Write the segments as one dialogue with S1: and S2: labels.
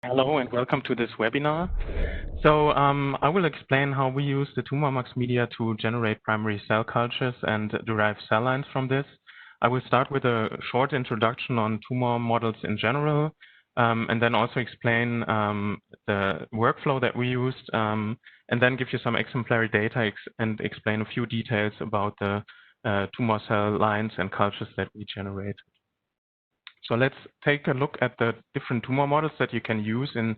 S1: Hello and welcome to this webinar. So I will explain how we use the tumor-mux media to generate primary cell cultures and derive cell lines from this. I will start with a short introduction on tumor models in general, and then also explain the workflow that we used, and then give you some exemplary data and explain a few details about the tumor cell lines and cultures that we generate. So let's take a look at the different tumor models that you can use in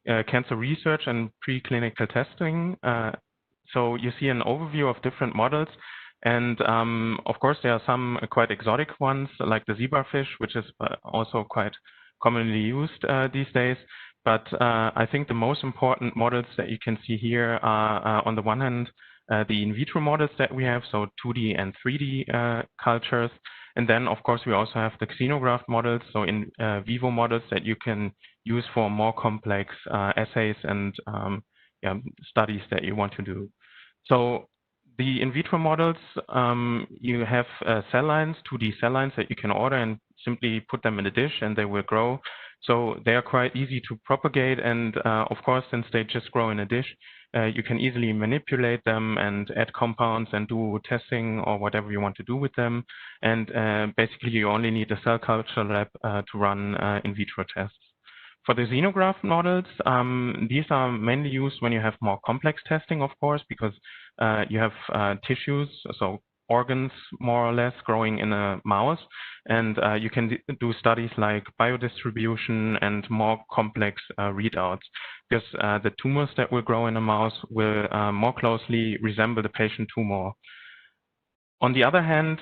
S1: cancer research and preclinical testing. So you see an overview of different models. And of course, there are some quite exotic ones, like the zebrafish, which is also quite commonly used these days. But I think the most important models that you can see here are, on the one hand, the in vitro models that we have, so 2D and 3D cultures. And then, of course, we also have the xenograft models, so in vivo models that you can use for more complex assays and studies that you want to do. So the in vitro models, you have cell lines, 2D cell lines that you can order and simply put them in a dish and they will grow. So they are quite easy to propagate. And of course, since they just grow in a dish, you can easily manipulate them and add compounds and do testing or whatever you want to do with them. And basically, you only need a cell culture lab to run in vitro tests. For the xenograft models, these are mainly used when you have more complex testing, of course, because you have tissues, so organs more or less growing in a mouse, and you can do studies like biodistribution and more complex readouts, because the tumors that will grow in a mouse will more closely resemble the patient tumor. On the other hand,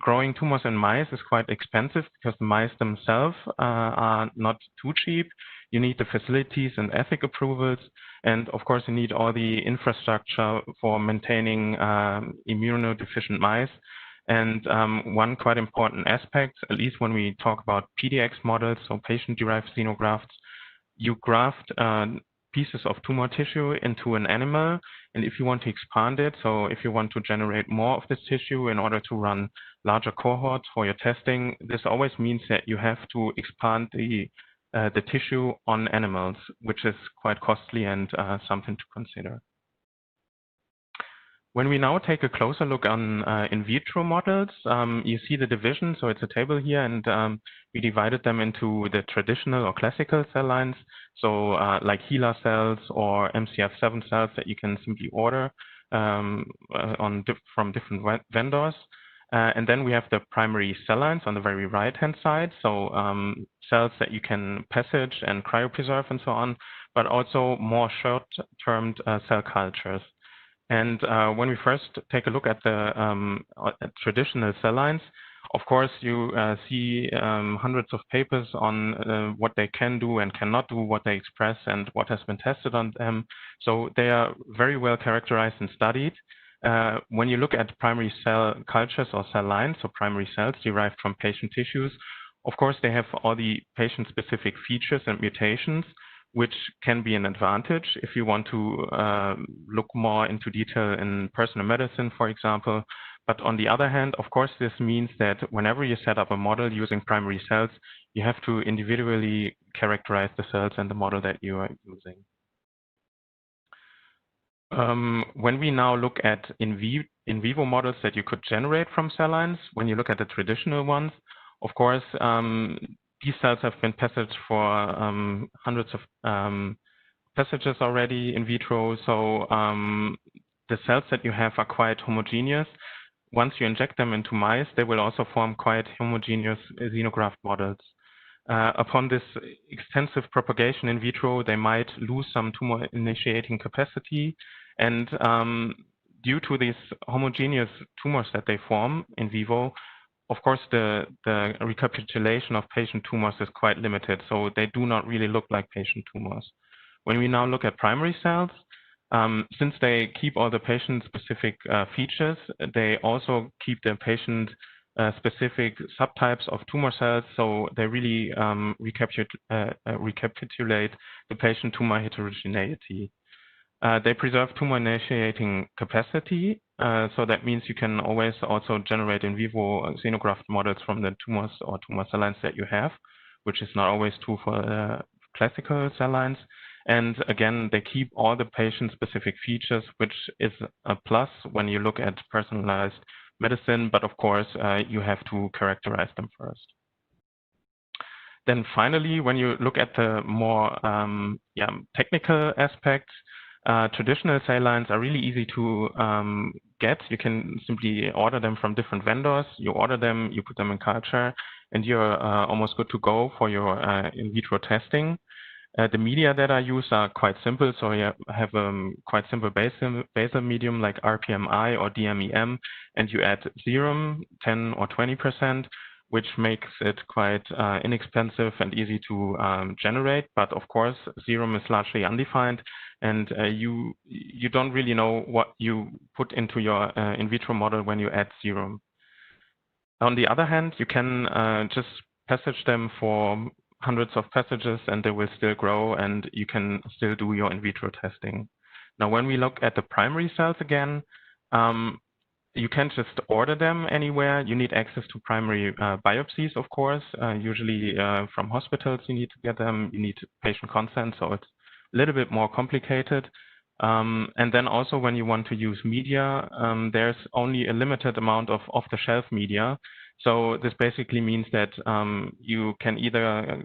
S1: growing tumors in mice is quite expensive because the mice themselves are not too cheap. You need the facilities and ethic approvals, and of course you need all the infrastructure for maintaining immunodeficient mice. And one quite important aspect, at least when we talk about PDX models, so patient-derived xenografts, you graft pieces of tumor tissue into an animal, and if you want to expand it, so if you want to generate more of this tissue in order to run larger cohorts for your testing, this always means that you have to expand the tissue on animals, which is quite costly and something to consider. When we now take a closer look on in vitro models, you see the division. So it's a table here, and we divided them into the traditional or classical cell lines. So like HeLa cells or MCF7 cells that you can simply order from different vendors. And then we have the primary cell lines on the very right-hand side. So cells that you can passage and cryopreserve and so on, but also more short-termed cell cultures. And when we first take a look at the traditional cell lines, of course, you see hundreds of papers on what they can do and cannot do, what they express, and what has been tested on them. So they are very well characterized and studied. When you look at primary cell cultures or cell lines, so primary cells derived from patient tissues, of course, they have all the patient-specific features and mutations, which can be an advantage if you want to look more into detail in personal medicine, for example. But on the other hand, of course, this means that whenever you set up a model using primary cells, you have to individually characterize the cells and the model that you are using. When we now look at in vivo models that you could generate from cell lines, when you look at the traditional ones, of course, these cells have been passaged for hundreds of passages already in vitro. So the cells that you have are quite homogeneous. Once you inject them into mice, they will also form quite homogeneous xenograft models. Upon this extensive propagation in vitro, they might lose some tumor-initiating capacity. And due to these homogeneous tumors that they form in vivo, of course, the recapitulation of patient tumors is quite limited, so they do not really look like patient tumors. When we now look at primary cells, since they keep all the patient-specific features, they also keep the patient-specific subtypes of tumor cells, so they really recapitulate the patient tumor heterogeneity. They preserve tumor-initiating capacity, so that means you can always also generate in vivo xenograft models from the tumors or tumor cell lines that you have, which is not always true for classical cell lines. And again, they keep all the patient-specific features, which is a plus when you look at personalized medicine, but of course, you have to characterize them first. Then finally, when you look at the more technical aspects, traditional cell lines are really easy to get. You can simply order them from different vendors. You order them, you put them in culture, and you're almost good to go for your in vitro testing. The media that I use are quite simple, so you have a quite simple basal medium like RPMI or DMEM, and you add serum, 10 or 20%, which makes it quite inexpensive and easy to generate. But of course, serum is largely undefined, and you don't really know what you put into your in vitro model when you add serum. On the other hand, you can just passage them for hundreds of passages and they will still grow and you can still do your in vitro testing. Now, when we look at the primary cells again, you can't just order them anywhere. You need access to primary biopsies, of course. Usually from hospitals you need to get them. You need patient consent, so it's a little bit more complicated. And then also when you want to use media, there's only a limited amount of off-the-shelf media. So this basically means that you can either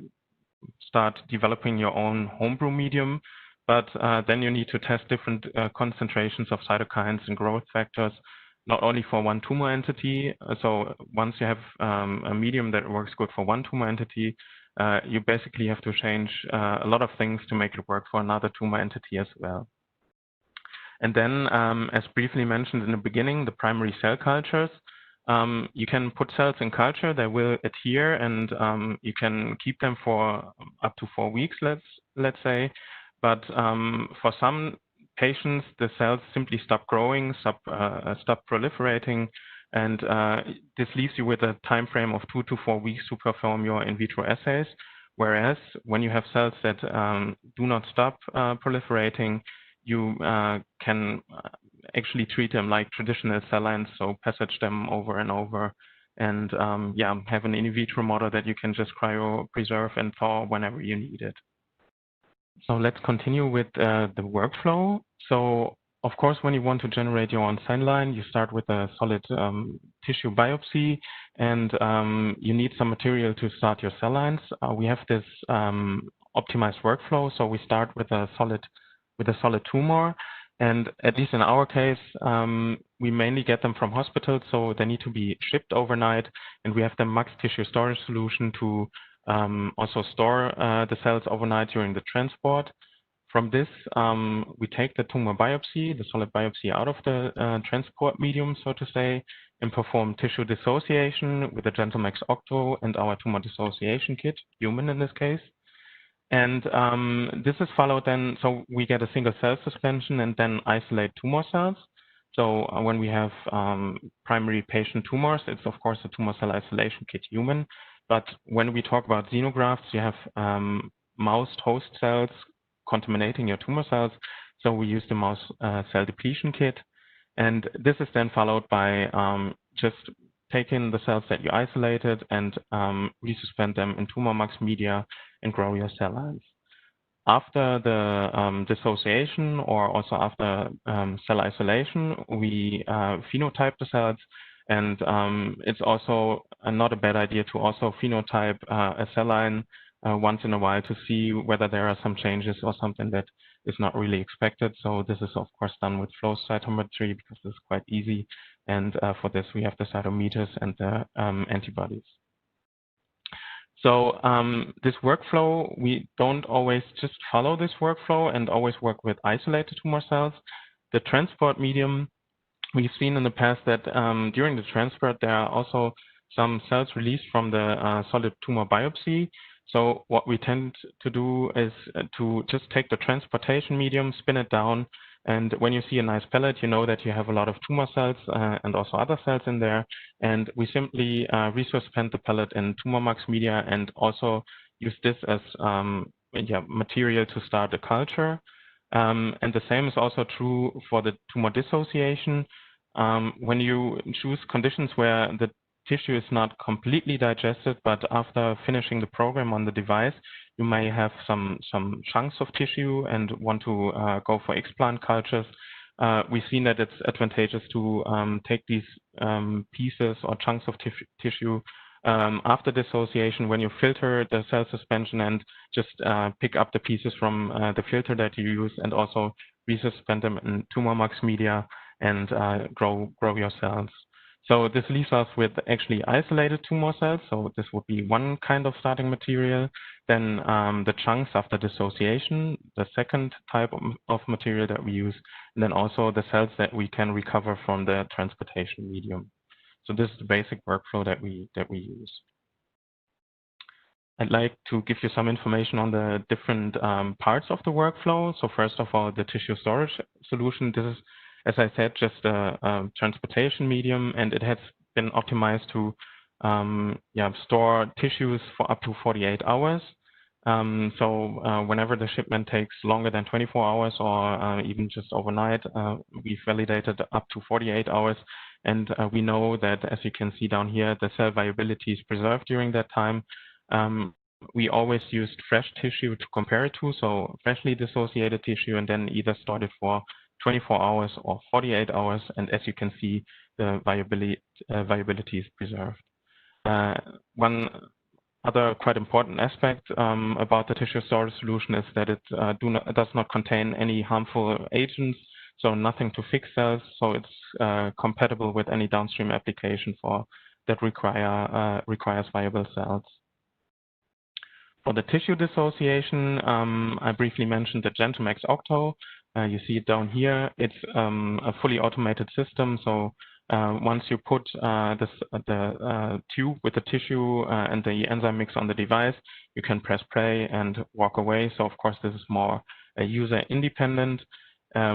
S1: start developing your own homebrew medium, but then you need to test different concentrations of cytokines and growth factors, not only for one tumor entity. So once you have a medium that works good for one tumor entity, you basically have to change a lot of things to make it work for another tumor entity as well. And then, as briefly mentioned in the beginning, the primary cell cultures. You can put cells in culture, they will adhere, and you can keep them for up to 4 weeks, let's say. But for some patients, the cells simply stop growing, stop proliferating, and this leaves you with a time frame of 2 to 4 weeks to perform your in vitro assays. Whereas when you have cells that do not stop proliferating, you can actually treat them like traditional cell lines, so passage them over and over, and have an in vitro model that you can just cryopreserve and thaw whenever you need it. So let's continue with the workflow. So of course, when you want to generate your own cell line, you start with a solid tissue biopsy, and you need some material to start your cell lines. We have this optimized workflow, so we start with a solid tumor. And at least in our case, we mainly get them from hospitals, so they need to be shipped overnight. And we have the mux tissue storage solution to also store the cells overnight during the transport. From this, we take the tumor biopsy, the solid biopsy, out of the transport medium, so to say, and perform tissue dissociation with the GentleMax Octo and our Tumor Dissociation Kit, human in this case. And this is followed then, so we get a single cell suspension and then isolate tumor cells. So when we have primary patient tumors, it's of course a Tumor Cell Isolation Kit human. But when we talk about xenografts, you have mouse host cells contaminating your tumor cells. So we use the Mouse Cell Depletion Kit. And this is then followed by just taking the cells that you isolated and resuspend them in tumor mux media and grow your cell lines. After the dissociation, or also after cell isolation, we phenotype the cells, and it's also not a bad idea to also phenotype a cell line once in a while to see whether there are some changes or something that is not really expected. So this is of course done with flow cytometry because it's quite easy, and for this we have the cytometers and the antibodies. So this workflow, we don't always just follow this workflow and always work with isolated tumor cells. The transport medium, we've seen in the past that during the transport, there are also some cells released from the solid tumor biopsy. So what we tend to do is to just take the transportation medium, spin it down, and when you see a nice pellet, you know that you have a lot of tumor cells and also other cells in there. And we simply resuspend the pellet in tumor mux media and also use this as material to start a culture. And the same is also true for the tumor dissociation. When you choose conditions where the tissue is not completely digested, but after finishing the program on the device, you may have some chunks of tissue and want to go for explant cultures. We've seen that it's advantageous to take these pieces or chunks of tissue after dissociation when you filter the cell suspension and just pick up the pieces from the filter that you use, and also resuspend them in tumor mux media and grow your cells. So this leaves us with actually isolated tumor cells. So this would be one kind of starting material. Then the chunks after dissociation, the second type of material that we use, and then also the cells that we can recover from the transportation medium. So this is the basic workflow that we use. I'd like to give you some information on the different parts of the workflow. So first of all, the tissue storage solution. This is, as I said, just a transportation medium, and it has been optimized to store tissues for up to 48 hours. So whenever the shipment takes longer than 24 hours or even just overnight, we've validated up to 48 hours. And we know that, as you can see down here, the cell viability is preserved during that time. We always used fresh tissue to compare it to, so freshly dissociated tissue, and then either stored it for 24 hours or 48 hours. And as you can see, the viability is preserved. One other quite important aspect about the tissue storage solution is that it does not contain any harmful agents, so nothing to fix cells. So it's compatible with any downstream application that requires viable cells. For the tissue dissociation, I briefly mentioned the Gentomax Octo. You see it down here. It's a fully automated system. So once you put the tube with the tissue and the enzyme mix on the device, you can press play and walk away. So of course, this is more user independent.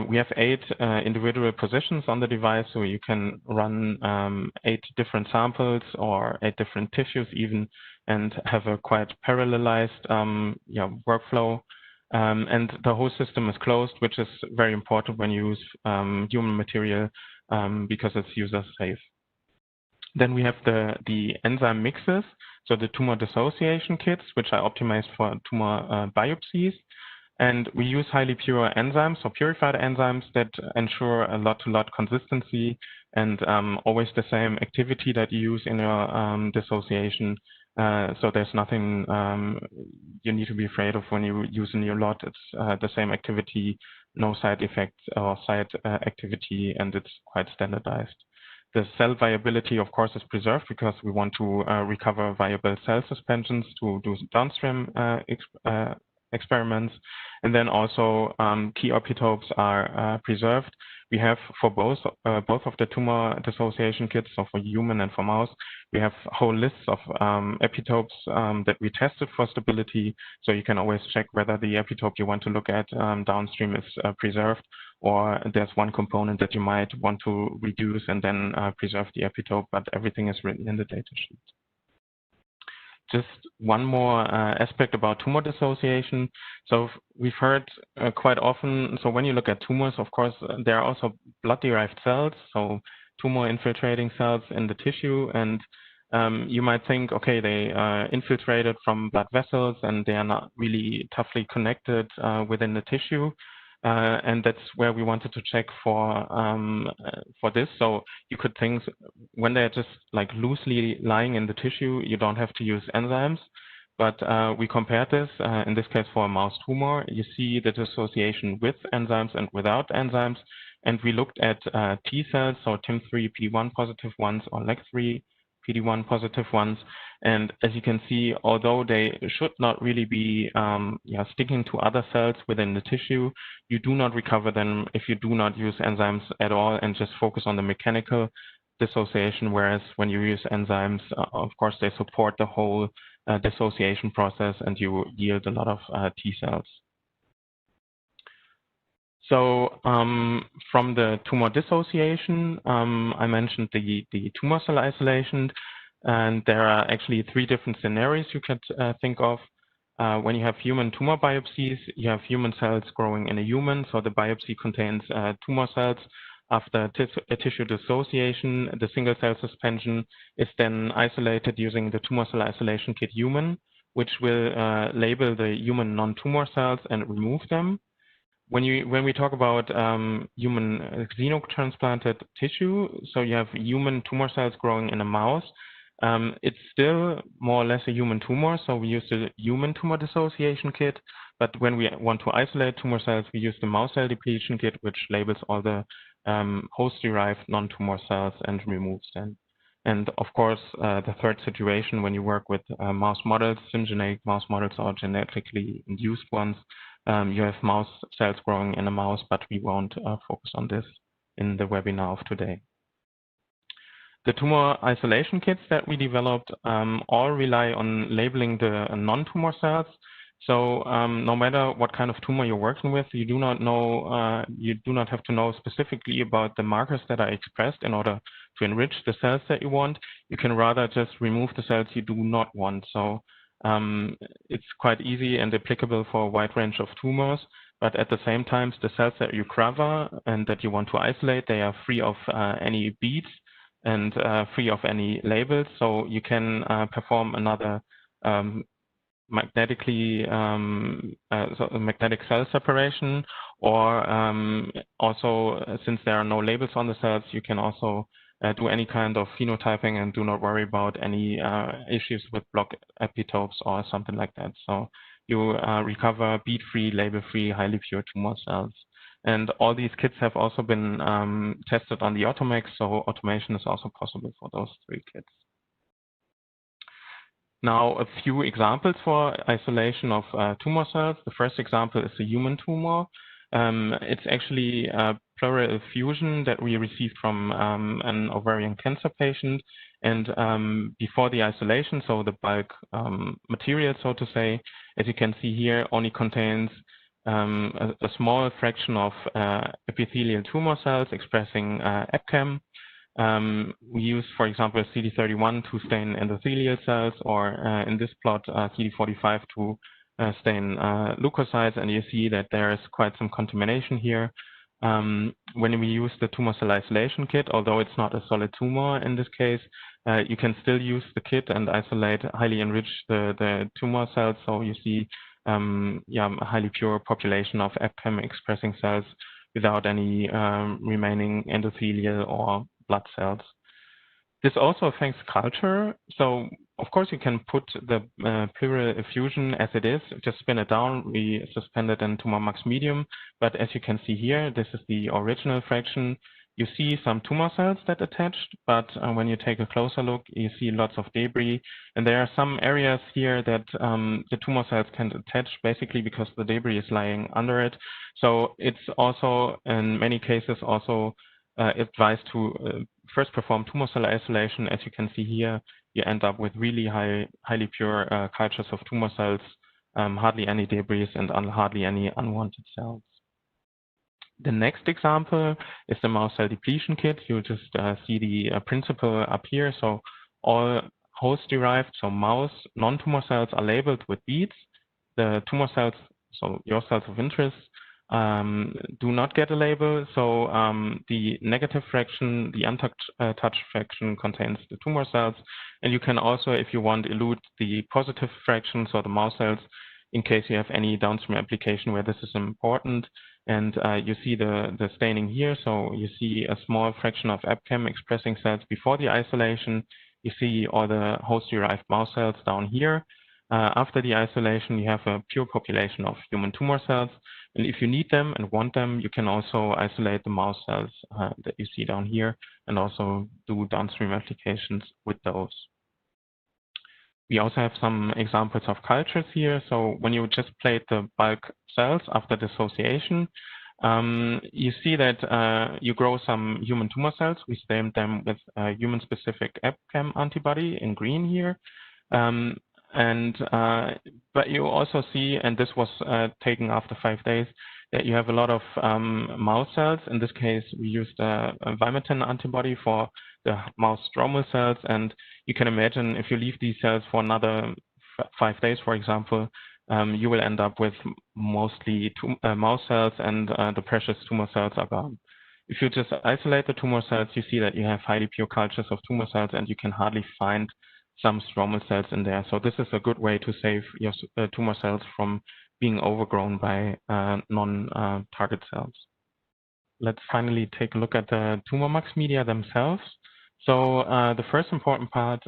S1: We have 8 individual positions on the device, so you can run 8 different samples or 8 different tissues even, and have a quite parallelized workflow. And the whole system is closed, which is very important when you use human material because it's user safe. Then we have the enzyme mixes, so the tumor dissociation kits, which are optimized for tumor biopsies. And we use highly pure enzymes, so purified enzymes that ensure a lot-to-lot consistency and always the same activity that you use in your dissociation. So there's nothing you need to be afraid of when you use a new lot. It's the same activity, no side effects or side activity, and it's quite standardized. The cell viability, of course, is preserved because we want to recover viable cell suspensions to do downstream experiments. And then also key epitopes are preserved. We have for both of the tumor dissociation kits, so for human and for mouse, we have whole lists of epitopes that we tested for stability. So you can always check whether the epitope you want to look at downstream is preserved, or there's one component that you might want to reduce and then preserve the epitope, but everything is written in the datasheet. Just one more aspect about tumor dissociation. So we've heard quite often, so when you look at tumors, of course, there are also blood-derived cells, so tumor-infiltrating cells in the tissue. And you might think, okay, they infiltrated from blood vessels and they are not really toughly connected within the tissue. And that's where we wanted to check for this. So you could think when they're just like loosely lying in the tissue, you don't have to use enzymes. But we compared this, in this case for a mouse tumor. You see the dissociation with enzymes and without enzymes. And we looked at T cells, so TIM3 PD1 positive ones or LAG3 PD1 positive ones. And as you can see, although they should not really be sticking to other cells within the tissue, you do not recover them if you do not use enzymes at all and just focus on the mechanical dissociation, whereas when you use enzymes, of course, they support the whole dissociation process and you yield a lot of T cells. So from the tumor dissociation, I mentioned the tumor cell isolation, and there are actually 3 different scenarios you could think of. When you have human tumor biopsies, you have human cells growing in a human, so the biopsy contains tumor cells. After tissue dissociation, the single cell suspension is then isolated using the tumor cell isolation kit human, which will label the human non-tumor cells and remove them. When we talk about human xenotransplanted tissue, so you have human tumor cells growing in a mouse, it's still more or less a human tumor, so we use the human tumor dissociation kit. But when we want to isolate tumor cells, we use the Mouse Cell Depletion Kit, which labels all the host-derived non-tumor cells and removes them. And of course, the third situation, when you work with mouse models, syngeneic mouse models or genetically induced ones, you have mouse cells growing in a mouse, but we won't focus on this in the webinar of today. The tumor isolation kits that we developed all rely on labeling the non-tumor cells. So no matter what kind of tumor you're working with, you do not have to know specifically about the markers that are expressed in order to enrich the cells that you want. You can rather just remove the cells you do not want. So it's quite easy and applicable for a wide range of tumors. But at the same time, the cells that you cover and that you want to isolate, they are free of any beads and free of any labels. So you can perform another magnetic cell separation, or also, since there are no labels on the cells, you can also do any kind of phenotyping and do not worry about any issues with block epitopes or something like that. So you recover bead-free, label-free, highly pure tumor cells. And all these kits have also been tested on the Automax, so automation is also possible for those 3 kits. Now, a few examples for isolation of tumor cells. The first example is a human tumor. It's actually a pleural effusion that we received from an ovarian cancer patient. And before the isolation, so the bulk material, so to say, as you can see here, only contains a small fraction of epithelial tumor cells expressing EpCAM. We use, for example, CD31 to stain endothelial cells, or in this plot, CD45 to stain leukocytes, and you see that there is quite some contamination here. When we use the tumor cell isolation kit, although it's not a solid tumor in this case, you can still use the kit and isolate, highly enrich the tumor cells. So you see a highly pure population of EpCAM expressing cells without any remaining endothelial or blood cells. This also affects culture. So of course you can put the pleural effusion as it is, just spin it down. We suspend it in tumor max medium, but as you can see here, this is the original fraction. You see some tumor cells that attached, but when you take a closer look, you see lots of debris. And there are some areas here that the tumor cells can't attach, basically because the debris is lying under it. So it's also, in many cases, also advised to first perform tumor cell isolation. As you can see here, you end up with really highly pure cultures of tumor cells, hardly any debris and hardly any unwanted cells. The next example is the Mouse Cell Depletion Kit. You just see the principle up here. So all host-derived, so mouse non-tumor cells are labeled with beads. The tumor cells, so your cells of interest, do not get a label. So the negative fraction, the untouched fraction, contains the tumor cells. And you can also, if you want, elute the positive fraction, so the mouse cells, in case you have any downstream application where this is important. And you see the staining here. So you see a small fraction of EpCAM expressing cells before the isolation. You see all the host-derived mouse cells down here. After the isolation, you have a pure population of human tumor cells. And if you need them and want them, you can also isolate the mouse cells that you see down here and also do downstream applications with those. We also have some examples of cultures here. So when you just plate the bulk cells after dissociation, you see that you grow some human tumor cells. We stain them with a human-specific EpCAM antibody in green here. But you also see, and this was taken after 5 days, that you have a lot of mouse cells. In this case, we used a vimentin antibody for the mouse stromal cells. And you can imagine if you leave these cells for another 5 days, for example, you will end up with mostly mouse cells, and the precious tumor cells are gone. If you just isolate the tumor cells, you see that you have highly pure cultures of tumor cells, and you can hardly find some stromal cells in there. So this is a good way to save your tumor cells from being overgrown by non-target cells. Let's finally take a look at the tumor mux media themselves. So the first important part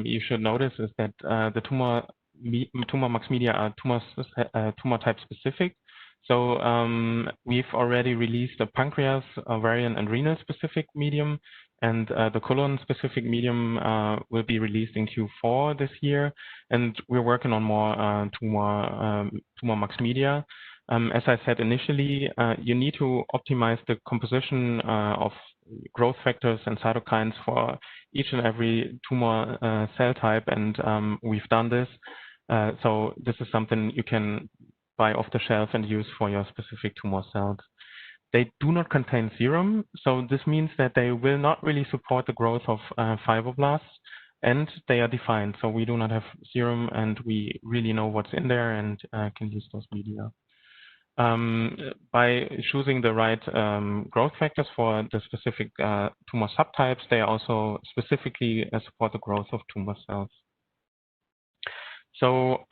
S1: you should notice is that the tumor mux media are tumor type specific. So we've already released a pancreas, ovarian, and renal specific medium, and the colon specific medium will be released in Q4 this year. And we're working on more tumor mux media. As I said initially, you need to optimize the composition of growth factors and cytokines for each and every tumor cell type, and we've done this. So this is something you can buy off the shelf and use for your specific tumor cells. They do not contain serum, so this means that they will not really support the growth of fibroblasts, and they are defined. So we do not have serum, and we really know what's in there and can use those media. By choosing the right growth factors for the specific tumor subtypes, they also specifically support the growth of tumor cells. So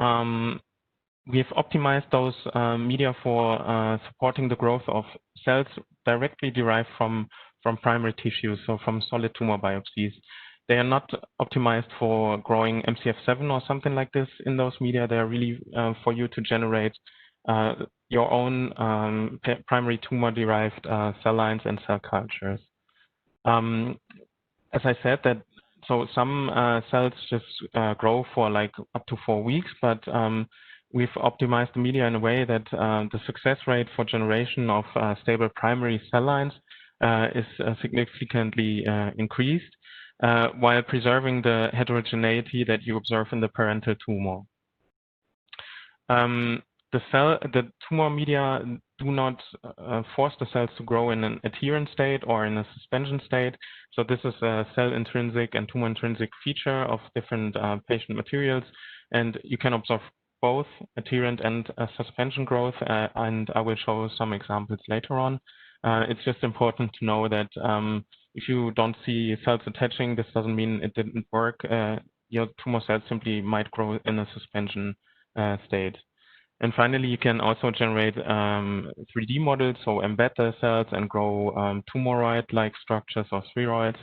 S1: we have optimized those media for supporting the growth of cells directly derived from primary tissues, so from solid tumor biopsies. They are not optimized for growing MCF7 or something like this in those media. They are really for you to generate your own primary tumor-derived cell lines and cell cultures. As I said, that so some cells just grow for like up to 4 weeks, but we've optimized the media in a way that the success rate for generation of stable primary cell lines is significantly increased, while preserving the heterogeneity that you observe in the parental tumor. The tumor media do not force the cells to grow in an adherent state or in a suspension state. So this is a cell-intrinsic and tumor-intrinsic feature of different patient materials. And you can observe both adherent and suspension growth, and I will show some examples later on. It's just important to know that if you don't see cells attaching, this doesn't mean it didn't work. Your tumor cells simply might grow in a suspension state. And finally, you can also generate 3D models, so embed the cells and grow tumoroid-like structures or spheroids.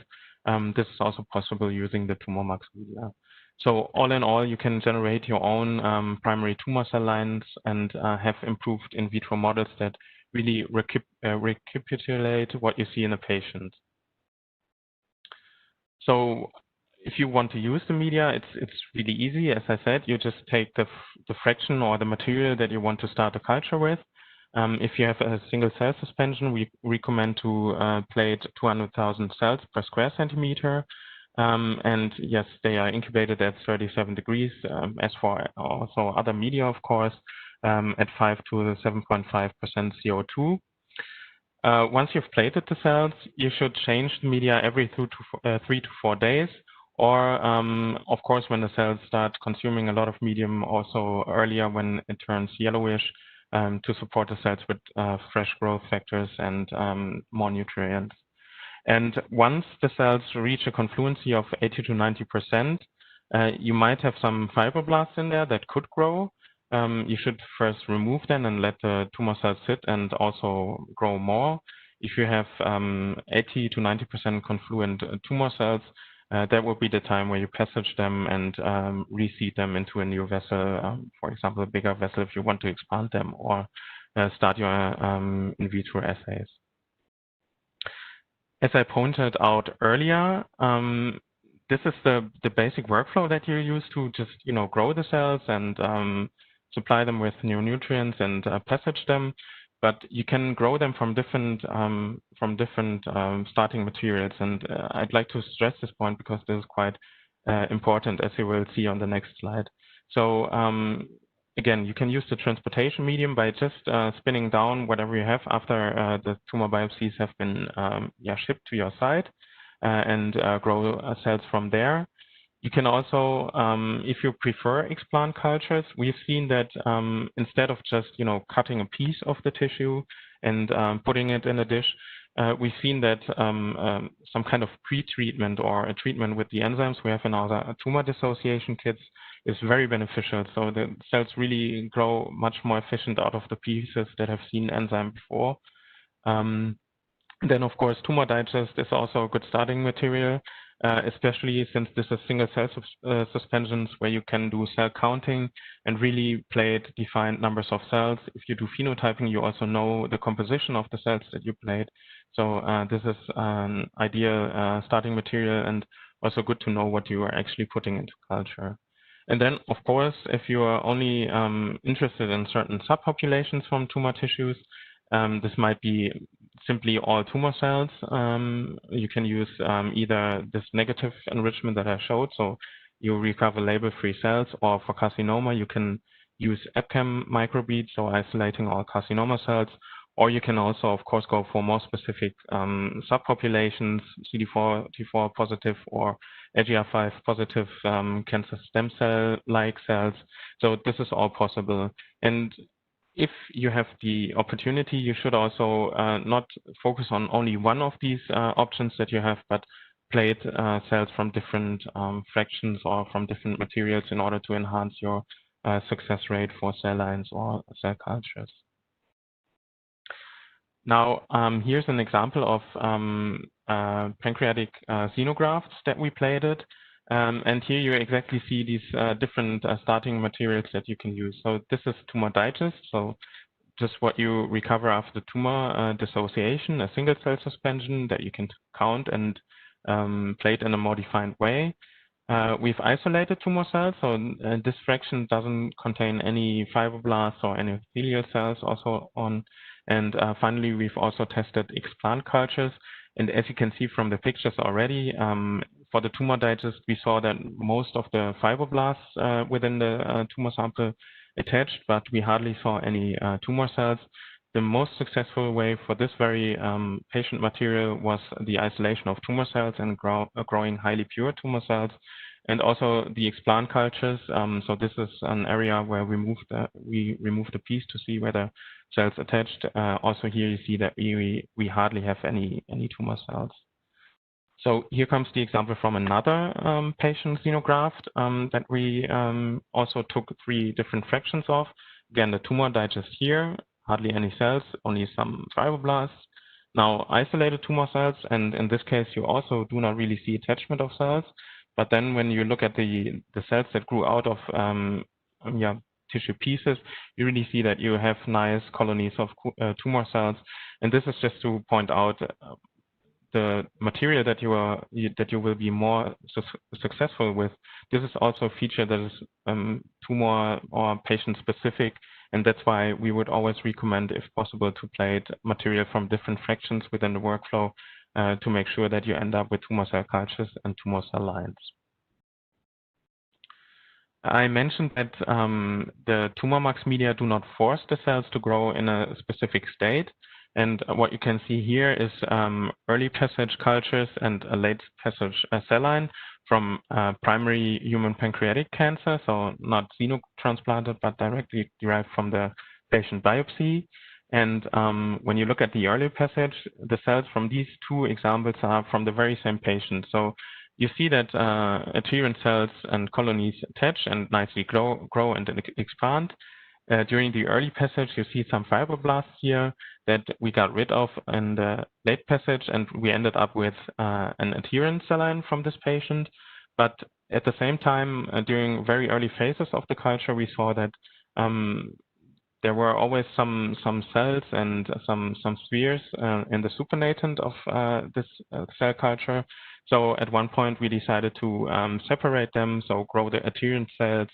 S1: This is also possible using the tumor mux media. So all in all, you can generate your own primary tumor cell lines and have improved in vitro models that really recapitulate what you see in a patient. So if you want to use the media, it's really easy. As I said, you just take the fraction or the material that you want to start a culture with. If you have a single cell suspension, we recommend to plate 200,000 cells per square centimeter. And yes, they are incubated at 37 degrees, as for also other media, of course, at 5 to 7.5% CO2. Once you've plated the cells, you should change the media every 3 to 4 days. Or, of course, when the cells start consuming a lot of medium, also earlier when it turns yellowish, to support the cells with fresh growth factors and more nutrients. And once the cells reach a confluency of 80 to 90%, you might have some fibroblasts in there that could grow. You should first remove them and let the tumor cells sit and also grow more. If you have 80 to 90% confluent tumor cells, that would be the time where you passage them and reseed them into a new vessel, for example, a bigger vessel if you want to expand them, or start your in vitro assays. As I pointed out earlier, this is the basic workflow that you use to just grow the cells and supply them with new nutrients and passage them. But you can grow them from different starting materials, and I'd like to stress this point because this is quite important, as you will see on the next slide. So again, you can use the transportation medium by just spinning down whatever you have after the tumor biopsies have been shipped to your site, and grow cells from there. You can also, if you prefer explant cultures, we've seen that instead of just cutting a piece of the tissue and putting it in a dish, we've seen that some kind of pre-treatment or a treatment with the enzymes we have in our tumor dissociation kits is very beneficial. So the cells really grow much more efficient out of the pieces that have seen enzyme before. Then, of course, Tumor Digest is also a good starting material, especially since this is single cell suspensions where you can do cell counting and really plate defined numbers of cells. If you do phenotyping, you also know the composition of the cells that you plate. So this is an ideal starting material and also good to know what you are actually putting into culture. And then, of course, if you are only interested in certain subpopulations from tumor tissues, this might be simply all tumor cells. You can use either this negative enrichment that I showed, so you recover label-free cells, or for carcinoma, you can use EpCAM microbeads, so isolating all carcinoma cells, or you can also, of course, go for more specific subpopulations, CD4, T4 positive, or AGR5 positive cancer stem cell-like cells. So this is all possible. And if you have the opportunity, you should also not focus on only one of these options that you have, but plate cells from different fractions or from different materials in order to enhance your success rate for cell lines or cell cultures. Now, here's an example of pancreatic xenografts that we plated. And here you exactly see these different starting materials that you can use. So this is Tumor Digest, so just what you recover after the tumor dissociation, a single cell suspension that you can count and plate in a more defined way. We've isolated tumor cells, so this fraction doesn't contain any fibroblasts or any epithelial cells also on. And finally, we've also tested explant cultures. And as you can see from the pictures already, for the Tumor Digest, we saw that most of the fibroblasts within the tumor sample attached, but we hardly saw any tumor cells. The most successful way for this very patient material was the isolation of tumor cells and growing highly pure tumor cells, and also the explant cultures. So this is an area where we removed a piece to see whether cells attached. Also here you see that we hardly have any tumor cells. So here comes the example from another patient xenograft that we also took 3 different fractions of. Again, the Tumor Digest here, hardly any cells, only some fibroblasts. Now isolated tumor cells, and in this case you also do not really see attachment of cells. But then when you look at the cells that grew out of tissue pieces, you really see that you have nice colonies of tumor cells. And this is just to point out the material that you will be more successful with. This is also a feature that is tumor or patient specific, and that's why we would always recommend, if possible, to plate material from different fractions within the workflow to make sure that you end up with tumor cell cultures and tumor cell lines. I mentioned that the TumorMux media do not force the cells to grow in a specific state. And what you can see here is early passage cultures and a late passage cell line from primary human pancreatic cancer, so not xenotransplanted, but directly derived from the patient biopsy. And when you look at the early passage, the cells from these 2 examples are from the very same patient. So you see that adherent cells and colonies attach and nicely grow and expand. During the early passage, you see some fibroblasts here that we got rid of in the late passage, and we ended up with an adherent cell line from this patient. But at the same time, during very early phases of the culture, we saw that there were always some cells and some spheres in the supernatant of this cell culture. So at one point, we decided to separate them, so grow the adherent cells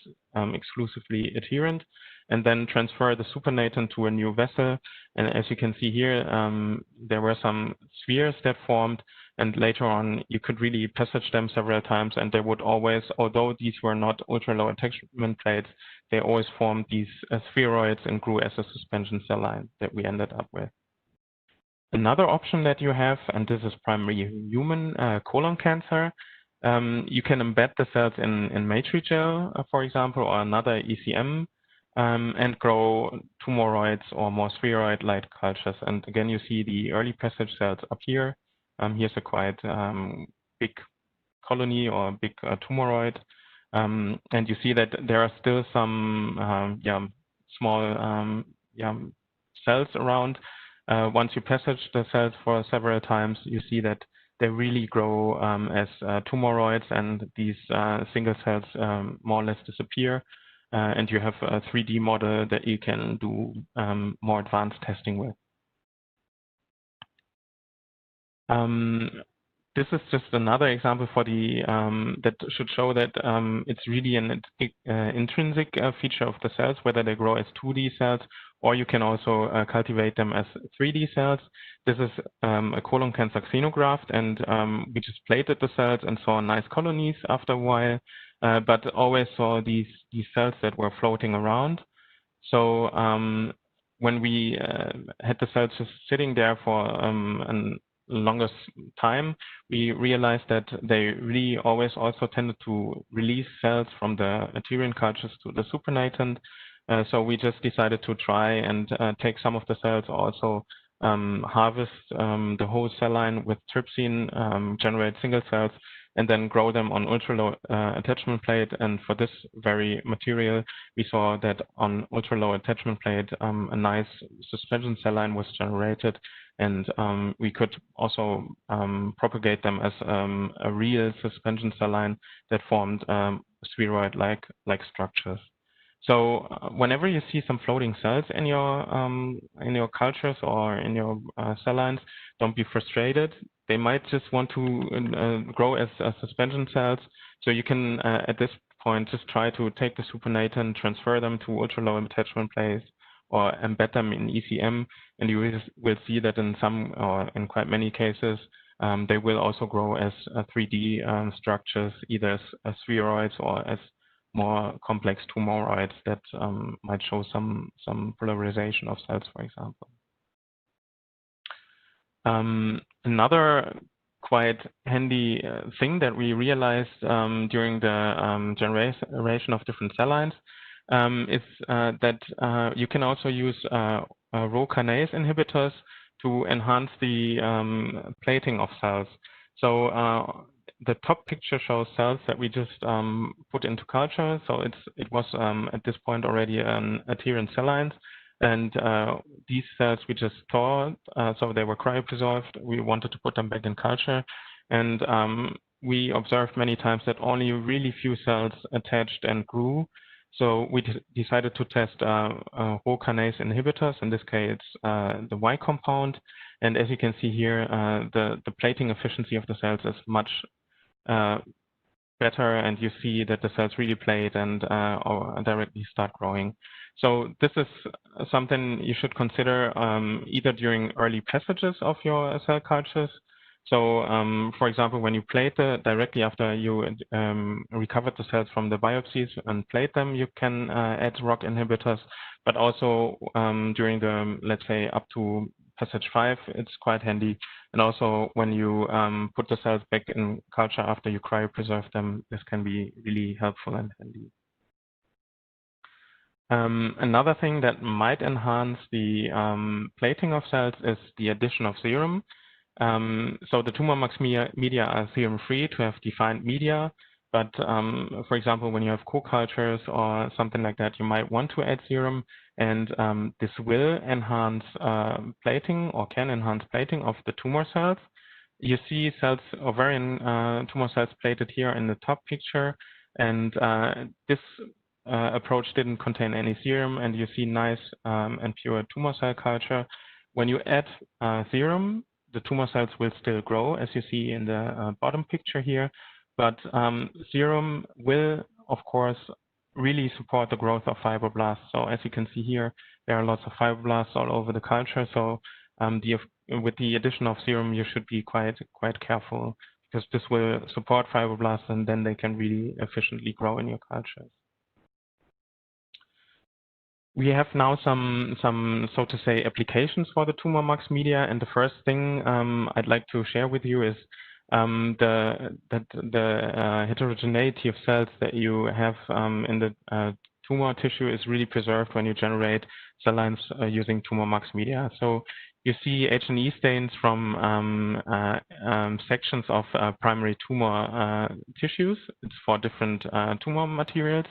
S1: exclusively adherent, and then transfer the supernatant to a new vessel. And as you can see here, there were some spheres that formed, and later on, you could really passage them several times, and they would always, although these were not ultra-low attachment plates, they always formed these spheroids and grew as a suspension cell line that we ended up with. Another option that you have, and this is primary human colon cancer, you can embed the cells in Matrigel, for example, or another ECM and grow tumoroids or more spheroid-like cultures. And again, you see the early passage cells up here. Here's a quite big colony or big tumoroid. And you see that there are still some small cells around. Once you passage the cells for several times, you see that they really grow as tumoroids, and these single cells more or less disappear. And you have a 3D model that you can do more advanced testing with. This is just another example for the that should show that it's really an intrinsic feature of the cells, whether they grow as 2D cells, or you can also cultivate them as 3D cells. This is a colon cancer xenograft, and we just plated the cells and saw nice colonies after a while, but always saw these cells that were floating around. So when we had the cells just sitting there for an longest time, we realized that they really always also tended to release cells from the Arterian cultures to the supernatant. So we just decided to try and take some of the cells, also harvest the whole cell line with trypsin, generate single cells, and then grow them on ultra-low attachment plate. And for this very material, we saw that on ultra-low attachment plate, a nice suspension cell line was generated. And we could also propagate them as a real suspension cell line that formed spheroid-like structures. So whenever you see some floating cells in your cultures or in your cell lines, don't be frustrated. They might just want to grow as suspension cells. So you can, at this point, just try to take the supernatant, transfer them to ultra-low attachment plates, or embed them in ECM, and you will see that in some, or in quite many cases, they will also grow as 3D structures, either as spheroids or as more complex tumoroids that might show some polarization of cells, for example. Another quite handy thing that we realized during the generation of different cell lines is that you can also use Rho kinase inhibitors to enhance the plating of cells. So the top picture shows cells that we just put into culture. So it was at this point already an Arterian cell lines, and these cells we just thawed, so they were cryopreserved. We wanted to put them back in culture, and we observed many times that only really few cells attached and grew. So we decided to test Rho kinase inhibitors, in this case the Y compound. And as you can see here, the plating efficiency of the cells is much better, and you see that the cells really plate and or directly start growing. So this is something you should consider either during early passages of your cell cultures. So, for example, when you plate directly after you recovered the cells from the biopsies and plate them, you can add ROCK inhibitors. But also during the, let's say, up to passage 5, it's quite handy. And also when you put the cells back in culture after you cryopreserve them, this can be really helpful and handy. Another thing that might enhance the plating of cells is the addition of serum. So the tumor-mux media are serum-free to have defined media, but for example, when you have co-cultures or something like that, you might want to add serum, and this will enhance plating, or can enhance plating of the tumor cells. You see cells, ovarian tumor cells plated here in the top picture, and this approach didn't contain any serum, and you see nice and pure tumor cell culture. When you add serum, the tumor cells will still grow, as you see in the bottom picture here, but serum will, of course, really support the growth of fibroblasts. So as you can see here, there are lots of fibroblasts all over the culture. So with the addition of serum, you should be quite careful, because this will support fibroblasts, and then they can really efficiently grow in your cultures. We have now some, so to say, applications for the tumor-mux media, and the first thing I'd like to share with you is the heterogeneity of cells that you have in the tumor tissue is really preserved when you generate cell lines using tumor mux media. So you see H&E stains from sections of primary tumor tissues. It's for different tumor materials,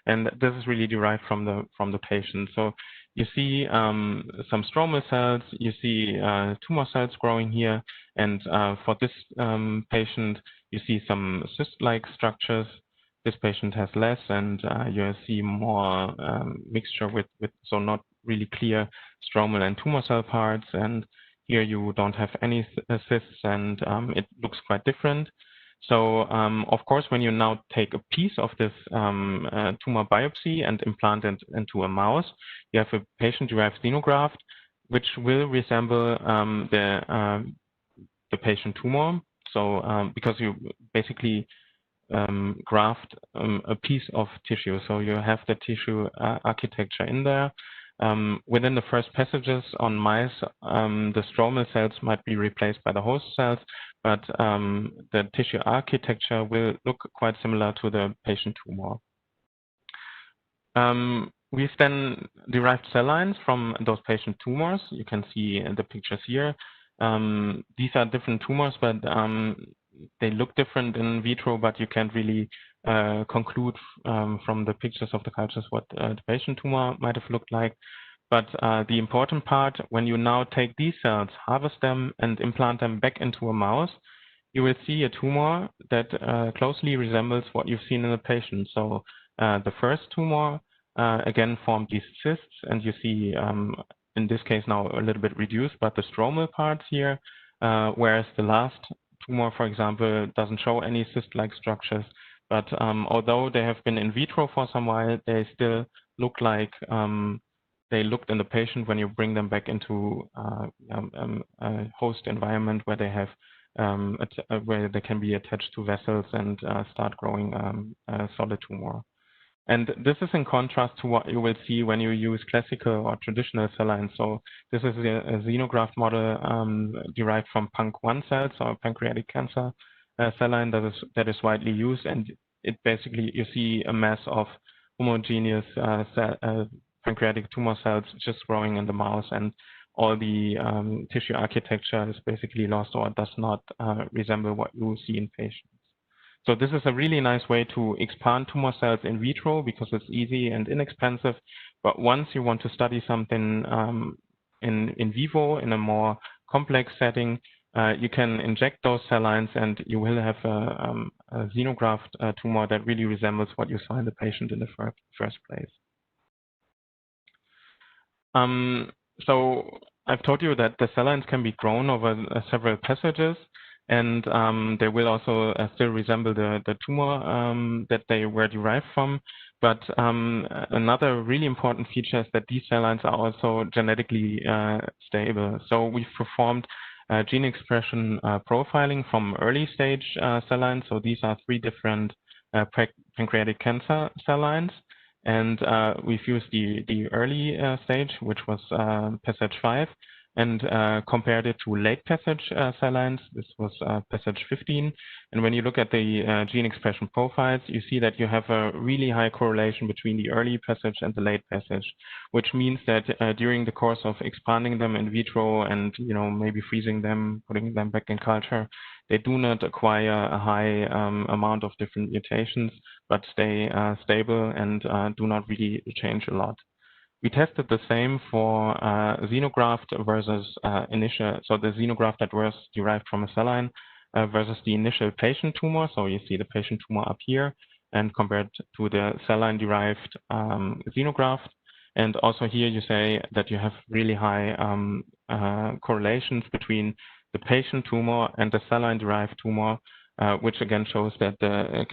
S1: and this is really derived from the patient. So you see some stromal cells, you see tumor cells growing here, and for this patient, you see some cyst-like structures. This patient has less, and you see more mixture with so not really clear stromal and tumor cell parts. And here you don't have any cysts, and it looks quite different. So of course, when you now take a piece of this tumor biopsy and implant it into a mouse, you have a patient-derived xenograft, which will resemble the patient tumor. So because you basically graft a piece of tissue, so you have the tissue architecture in there. Within the first passages on mice, the stromal cells might be replaced by the host cells, but the tissue architecture will look quite similar to the patient tumor. We've then derived cell lines from those patient tumors. You can see in the pictures here. These are different tumors, but they look different in vitro, but you can't really conclude from the pictures of the cultures what the patient tumor might have looked like. But the important part, when you now take these cells, harvest them, and implant them back into a mouse, you will see a tumor that closely resembles what you've seen in the patient. So the first tumor, again, formed these cysts, and you see, in this case now a little bit reduced, but the stromal parts here, whereas the last tumor, for example, doesn't show any cyst-like structures. But although they have been in vitro for some while, they still look like they looked in the patient when you bring them back into a host environment where they have where they can be attached to vessels and start growing a solid tumor. And this is in contrast to what you will see when you use classical or traditional cell lines. So this is a xenograft model derived from PANC1 cells, or pancreatic cancer cell line that is widely used. And it basically, you see a mass of homogeneous pancreatic tumor cells just growing in the mouse, and all the tissue architecture is basically lost or does not resemble what you see in patients. So this is a really nice way to expand tumor cells in vitro because it's easy and inexpensive. But once you want to study something in vivo in a more complex setting, you can inject those cell lines, and you will have a xenograft tumor that really resembles what you saw in the patient in the first place. So I've told you that the cell lines can be grown over several passages, and they will also still resemble the tumor that they were derived from. But another really important feature is that these cell lines are also genetically stable. So we've performed gene expression profiling from early stage cell lines. So these are 3 different pancreatic cancer cell lines. And we've used the early stage, which was passage 5, and compared it to late passage cell lines. This was passage 15. And when you look at the gene expression profiles, you see that you have a really high correlation between the early passage and the late passage, which means that during the course of expanding them in vitro and maybe freezing them, putting them back in culture, they do not acquire a high amount of different mutations, but stay stable and do not really change a lot. We tested the same for xenograft versus initial, so the xenograft that was derived from a cell line versus the initial patient tumor. So you see the patient tumor up here, and compared to the cell line derived xenograft. And also here you say that you have really high correlations between the patient tumor and the cell line derived tumor, which again shows that the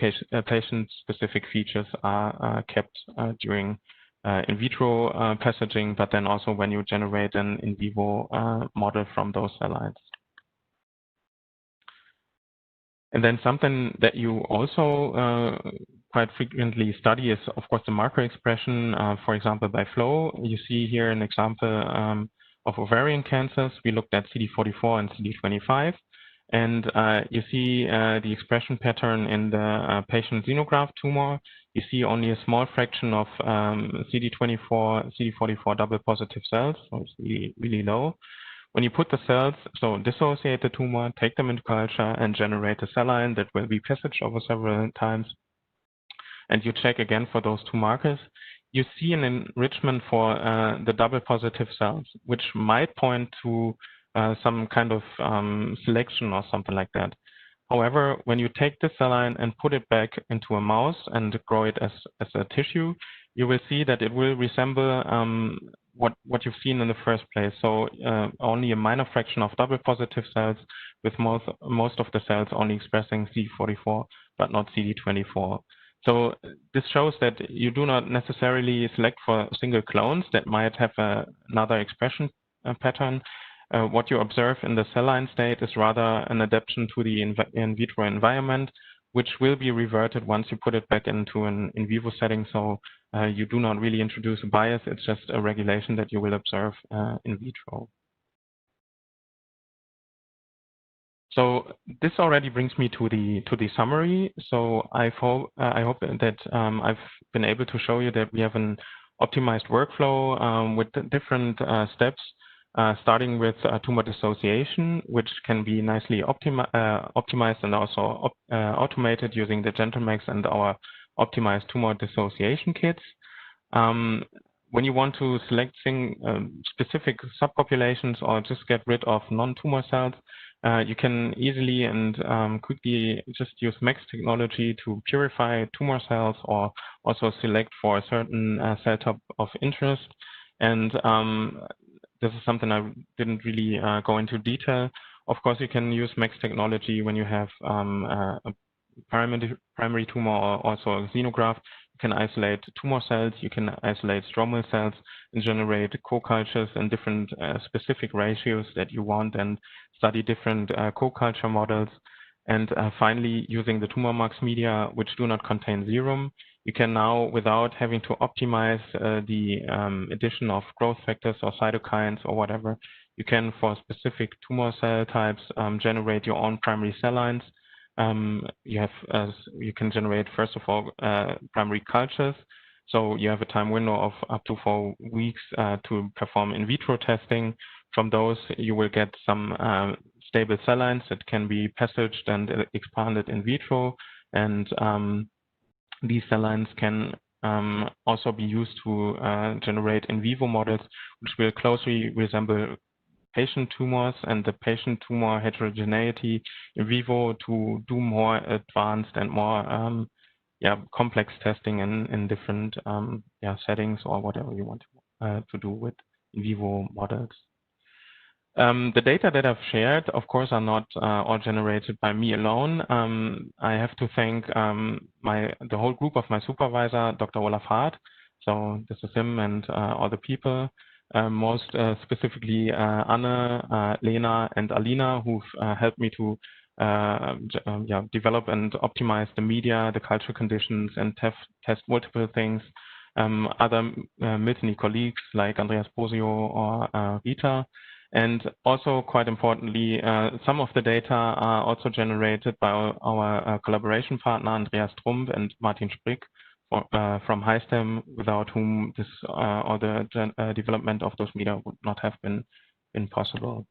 S1: patient-specific features are kept during in vitro passaging, but then also when you generate an in vivo model from those cell lines. And then something that you also quite frequently study is, of course, the marker expression, for example, by flow. You see here an example of ovarian cancers. We looked at CD44 and CD25. And you see the expression pattern in the patient xenograft tumor. You see only a small fraction of CD24, CD44 double positive cells, so it's really, really low. When you put the cells, so dissociate the tumor, take them into culture, and generate a cell line that will be passaged over several times, and you check again for those two markers, you see an enrichment for the double positive cells, which might point to some kind of selection or something like that. However, when you take the cell line and put it back into a mouse and grow it as a tissue, you will see that it will resemble what you've seen in the first place. So only a minor fraction of double positive cells, with most of the cells only expressing CD44 but not CD24. So this shows that you do not necessarily select for single clones that might have another expression pattern. What you observe in the cell line state is rather an adaptation to the in vitro environment, which will be reverted once you put it back into an in vivo setting. So you do not really introduce a bias. It's just a regulation that you will observe in vitro. So this already brings me to the summary. So I hope that I've been able to show you that we have an optimized workflow with different steps, starting with tumor dissociation, which can be nicely optimized and also automated using the GentleMax and our optimized tumor dissociation kits. When you want to select specific subpopulations or just get rid of non-tumor cells, you can easily and quickly just use MAX technology to purify tumor cells or also select for a certain cell type of interest. And this is something I didn't really go into detail. Of course, you can use MAX technology when you have a primary tumor or also a xenograft. You can isolate tumor cells, you can isolate stromal cells, and generate co-cultures in different specific ratios that you want, and study different co-culture models. And finally, using the TumorMax media, which do not contain serum, you can now, without having to optimize the addition of growth factors or cytokines or whatever, you can, for specific tumor cell types, generate your own primary cell lines. You can generate, first of all, primary cultures. So you have a time window of up to 4 weeks to perform in vitro testing. From those, you will get some stable cell lines that can be passaged and expanded in vitro. And these cell lines can also be used to generate in vivo models, which will closely resemble patient tumors and the patient tumor heterogeneity in vivo to do more advanced and more complex testing in different settings or whatever you want to do with in vivo models. The data that I've shared, of course, are not all generated by me alone. I have to thank the whole group of my supervisor, Dr. Olaf Hart. So this is him and all the people. Most specifically Anne, Lena, and Alina, who've helped me to develop and optimize the media, the culture conditions, and test multiple things. Other Miltenyi colleagues like Andreas Bosio or Rita. And also, quite importantly, some of the data are also generated by our collaboration partner, Andreas Trump and Martin Sprick from HiStem, without whom this or the development of those media would not have been possible.